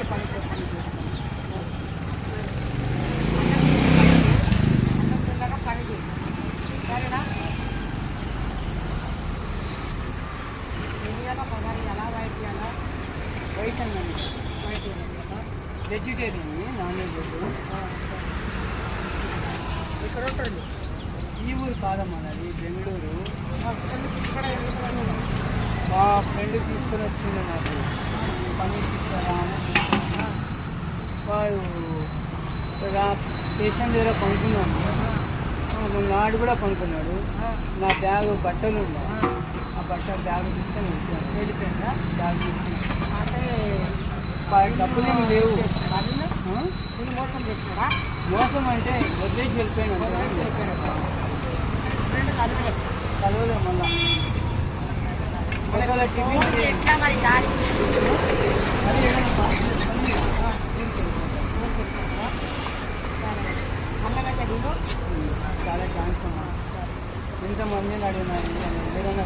పని చేస్తాను. అన్నం తిన్నాక పని చేయి, సరేనా? ఎన్ని పగారి ఎలా వైట్ చేయాలా? వైట్ అన్నాను, వైట్ వెజిటేరియన్, నాన్ వెజ్. ఇక్కడ ఉంటుంది. ఈ ఊరు కాదమ్మా, అది బెంగళూరు. మా ఫ్రెండ్ తీసుకొని వచ్చిండు నాకు పని ఇప్పిస్తారా అని. వాడు స్టేషన్ దగ్గర కొనుక్కున్నాను. నాడు కూడా కొనుక్కున్నాడు. నా బ్యాగ్ బట్టలు ఉన్నాయి, ఆ బ్యాగ్ తీసుకొని వెళ్ళిపోయిందా? బ్యాగ్ తీసుకుని అంటే డబ్బులు ఏమి లేవు. మోసం చేసినాడా? మోసం అంటే వదిలేసి వెళ్ళిపోయాను. కలవలే మళ్ళా. చాలా థ్యాంక్స్ అమ్మా. ఎంతమందిని అడిగినా ఏదైనా